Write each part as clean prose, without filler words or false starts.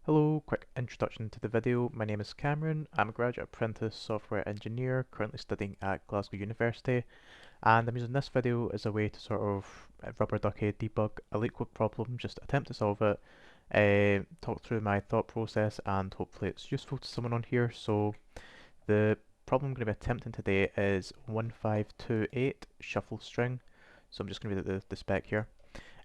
Hello, quick introduction to the video. My name is Cameron. I'm a graduate apprentice software engineer currently studying at Glasgow University, and I'm using this video as a way to sort of rubber ducky debug a LeetCode problem, just attempt to solve it, talk through my thought process, and hopefully it's useful to someone on here. So the problem I'm going to be attempting today is 1528 shuffle string. So I'm just going to read the spec here.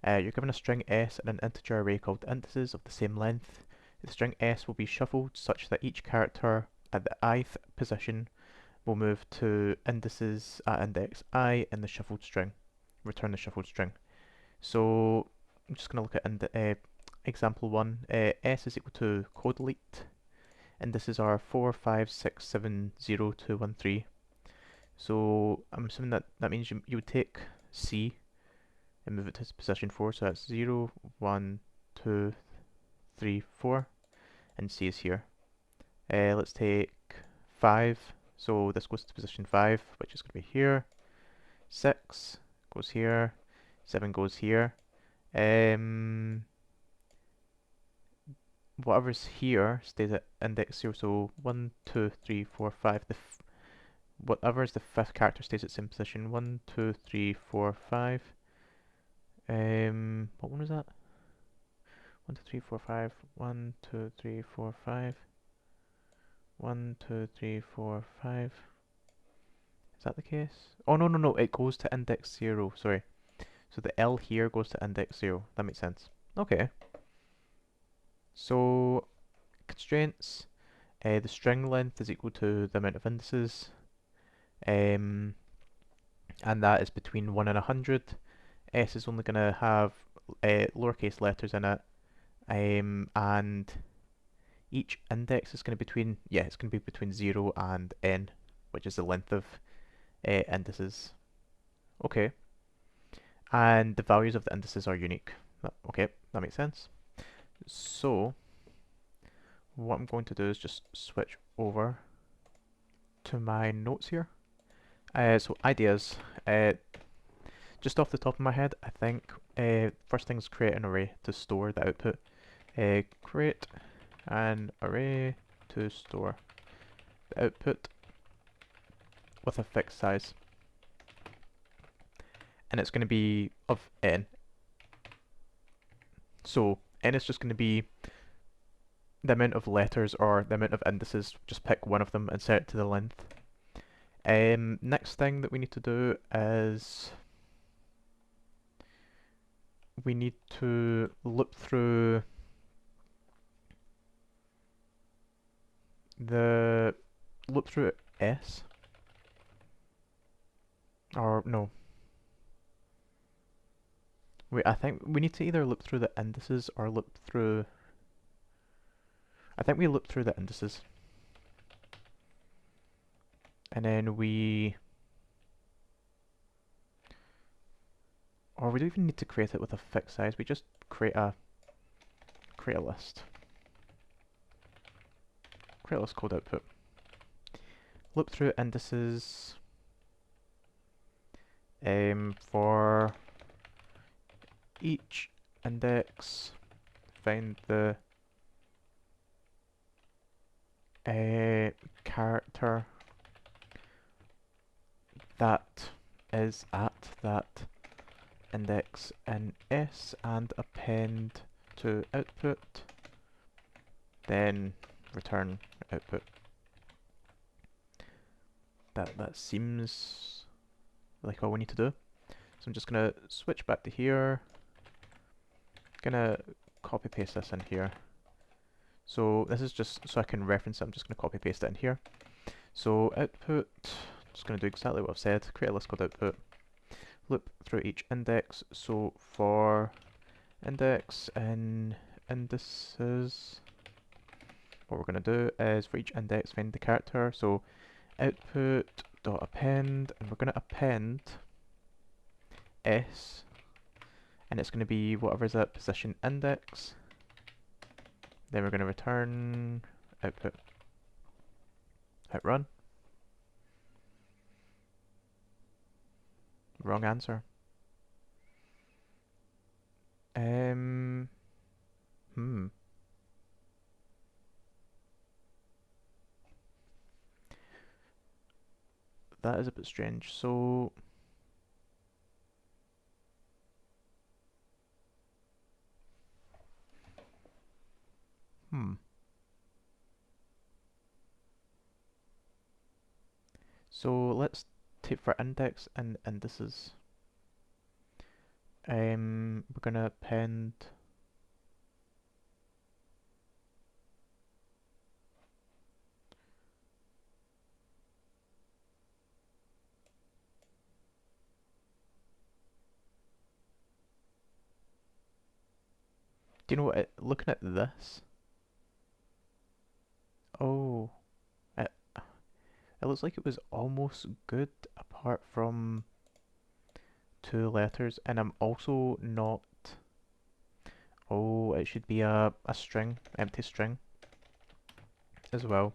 You're given a string s and an integer array called indices of the same length. The string s will be shuffled such that each character at the ith position will move to indices at index I in the shuffled string. Return the shuffled string. So I'm just going to look at example 1. S is equal to code delete. Indices are 4, 5, 6, 7, 0, 2, 1, 3. So I'm assuming that means you would take C and move it to position 4, so that's 0, 1, 2, 3, 4, and C is here. Let's take 5, so this goes to position 5, which is going to be here. 6 goes here, 7 goes here. Whatever's here stays at index 0, so 1, 2, 3, 4, 5. Whatever is the fifth character stays at the same position. 1, 2, 3, 4, 5. What one was that? 1, 2, 3, 4, 5. 1, 2, 3, 4, 5. 1, 2, 3, 4, 5. Is that the case? Oh, no, no, no. It goes to index 0. Sorry. So the L here goes to index 0. That makes sense. Okay. So, constraints. The string length is equal to the amount of indices. And that is between 1 and 100. S is only going to have lowercase letters in it. And each index is going to it's going to be between 0 and n, which is the length of indices. Okay. And the values of the indices are unique. Okay, that makes sense. So what I'm going to do is just switch over to my notes here. So ideas. Just off the top of my head, I think first thing is create an array to store the output. Create an array to store the output with a fixed size. And it's going to be of n. So n is just going to be the amount of letters or the amount of indices. Just pick one of them and set it to the length. Next thing that we need to do is we need to loop through S, or no. Wait, I think we need to either loop through the indices or loop through. I think we loop through the indices, and then we don't even need to create it with a fixed size. We just create a list. Create a list called output. Loop through indices for each index. Find the character that is at that index in S and append to output, then return output. That seems like all we need to do. So I'm just gonna switch back to here. Gonna copy paste this in here. So this is just so I can reference it. I'm just gonna copy paste it in here. So output, just gonna do exactly what I've said. Create a list called output. Loop through each index. So for index in indices, what we're going to do is for each index find the character. So output dot append, and we're going to append s, and it's going to be whatever's at position index. Then we're going to return output. Hit run. Wrong answer. that is a bit strange. So, hmm. So let's take for index and indices. We're gonna append. Do you know what? Looking at this, oh, it it looks like it was almost good apart from two letters, and I'm also not. Oh, it should be a string, empty string as well.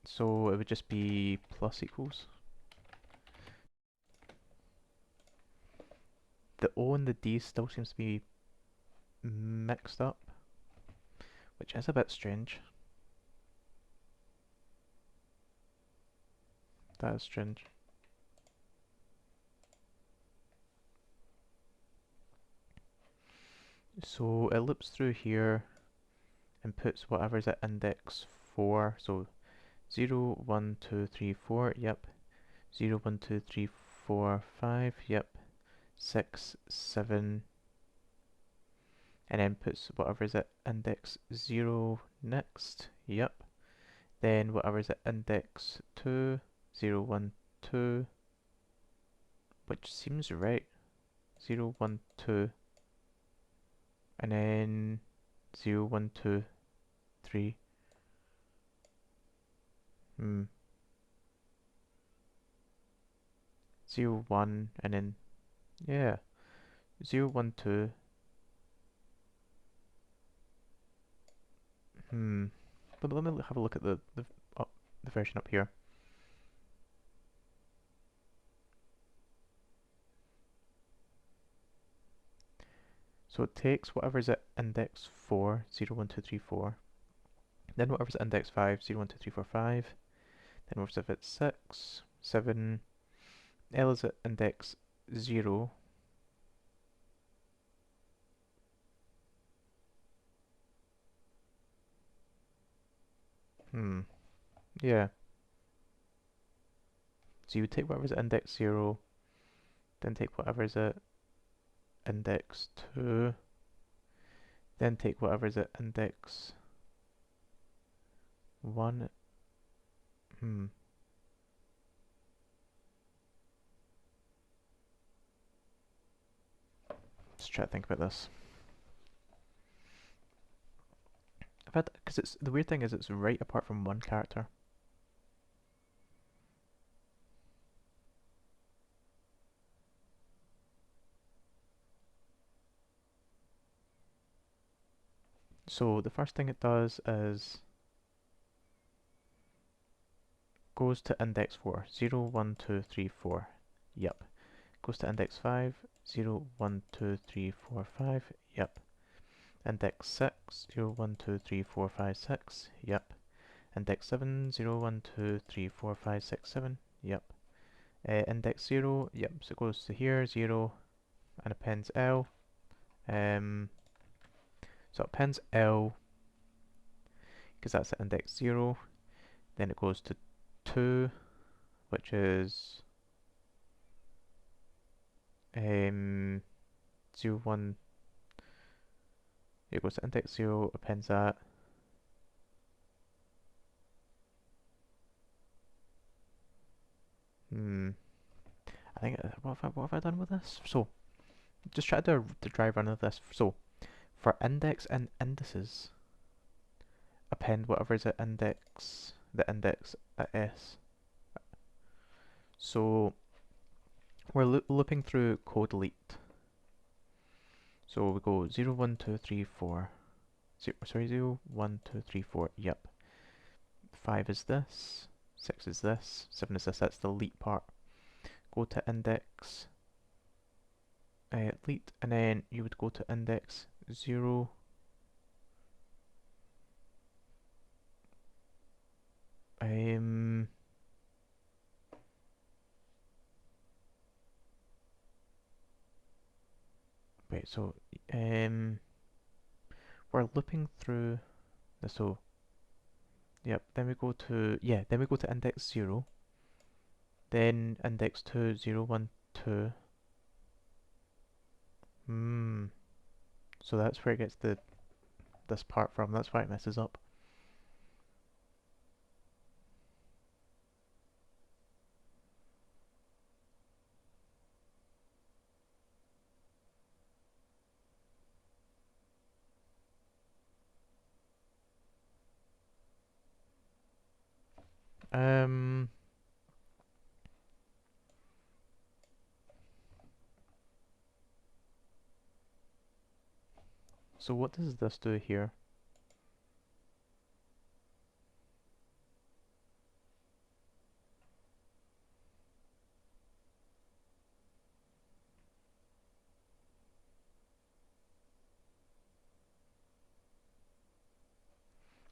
So it would just be plus equals. The O and the D still seems to be mixed up, which is a bit strange. That is strange. So it loops through here and puts whatever's at index 4. So 0, 1, 2, 3, 4, yep. 0, 1, 2, 3, 4, 5, yep. 6, 7, and then puts whatever's at index 0 next, yep. Then whatever's at index 2, 0, 1, 2, which seems right. 0, 1, 2, and then 0, 1, 2, 3. Hmm. 0, 1, and then, yeah. 0, 1, 2. Hmm. But let me have a look at the version up here. So it takes whatever's at index 4, 0, 1, 2, 3, 4. Then whatever's at index 5, 0, 1, 2, 3, 4, 5. Then whatever's at 6, 7. L is at index 0. Hmm. Yeah. So you would take whatever's at index 0, then take whatever's at index 2, then take whatever's at index 1. Hmm. Let's try to think about this. I've had, because it's the weird thing is it's right apart from one character. So the first thing it does is goes to index 4, 0, 1, 2, 3, 4. Yep. Goes to index 5, 0, 1, 2, 3, 4, 5. Yep. Index 6, 0, 1, 2, 3, 4, 5, 6. Yep. Index 7, 0, 1, 2, 3, 4, 5, 6, 7. Yep. Index 0, yep, so it goes to here, 0, and appends L. So it appends L, because that's at index 0. Then it goes to 2, which is 0, 1. It goes to index 0, appends that. Hmm. I think, what have I done with this? So, just try to do the dry run of this. So, for index and indices, append whatever is at index, the index at S. So, we're looping through code delete. So we go 0, 1, 2, 3, 4. 0, 1, 2, 3, 4. Yep. 5 is this. 6 is this. 7 is this. That's the delete part. Go to index delete, and then you would go to index 0. so um, we're looping through this. So yep. Then we go to Then we go to index 0. Then index 2, 0, 1, 2. Hmm. So that's where it gets this part from. That's why it messes up. Um. So what does this do here?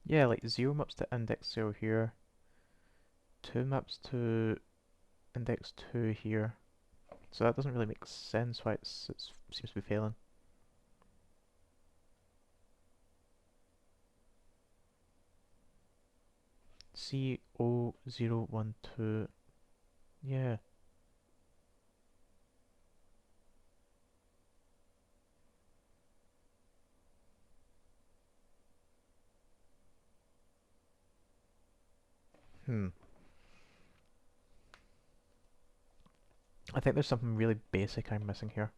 Yeah, like 0 maps to index 0 here. 2 maps to index 2 here. So that doesn't really make sense why it seems to be failing. C0, 0, 1, 2. Yeah. Hmm. I think there's something really basic I'm missing here.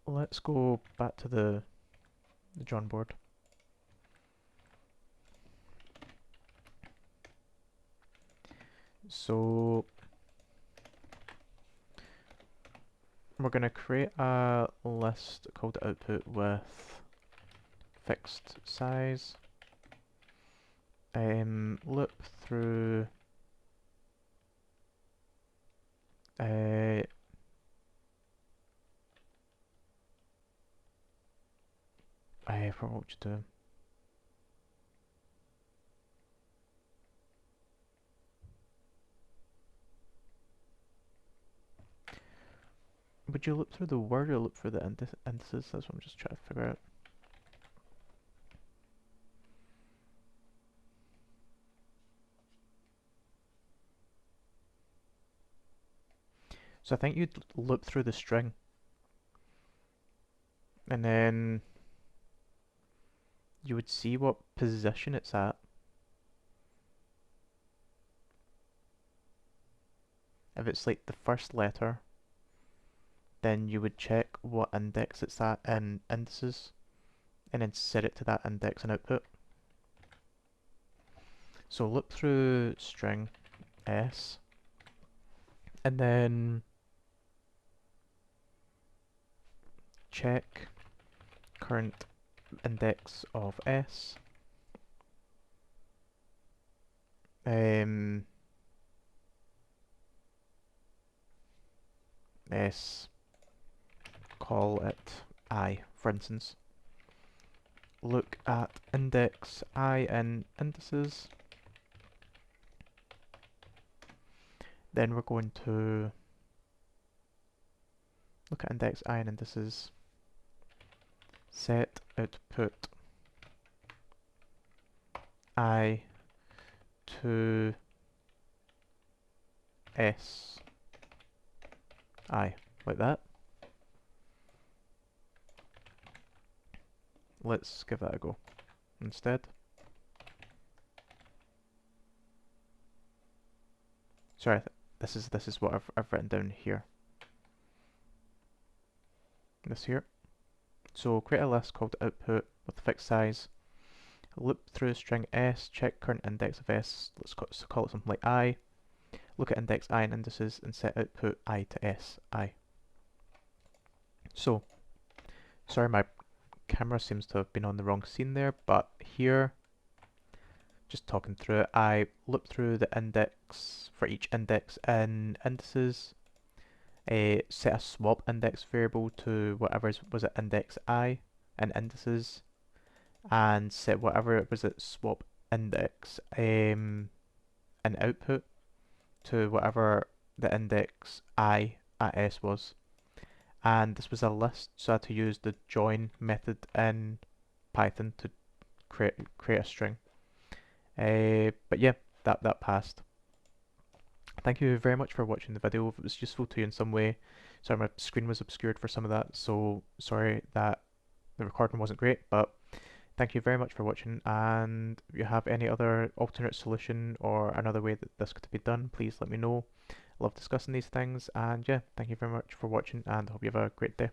Let's go back to the drawing board. So we're going to create a list called output with fixed size. Loop through I forgot what to do. Would you loop through the word or loop through the indices? That's what I'm just trying to figure out. So I think you'd loop through the string, and then you would see what position it's at. If it's like the first letter, then you would check what index it's at in indices, and then set it to that index in output. So loop through string s, and then check current index of s. S, call it I, for instance. Look at index I in indices. Then we're going to look at index I in indices. Set output I to S I, like that. Let's give that a go instead. Sorry, this is what I've written down here. This here. So create a list called output with a fixed size. Loop through string s, check current index of s. Let's call it something like I. Look at index I in indices and set output I to s I. So, sorry, my camera seems to have been on the wrong scene there, but here, just talking through it, I loop through the index for each index in indices, set a swap index variable to whatever was at index I in indices, and set whatever it was at swap index an output to whatever the index I at S was. And this was a list, so I had to use the join method in Python to create a string. But yeah, that passed. Thank you very much for watching the video. If it was useful to you in some way, sorry my screen was obscured for some of that, so sorry that the recording wasn't great, but thank you very much for watching, and if you have any other alternate solution or another way that this could be done, please let me know. I love discussing these things, and yeah, thank you very much for watching, and I hope you have a great day.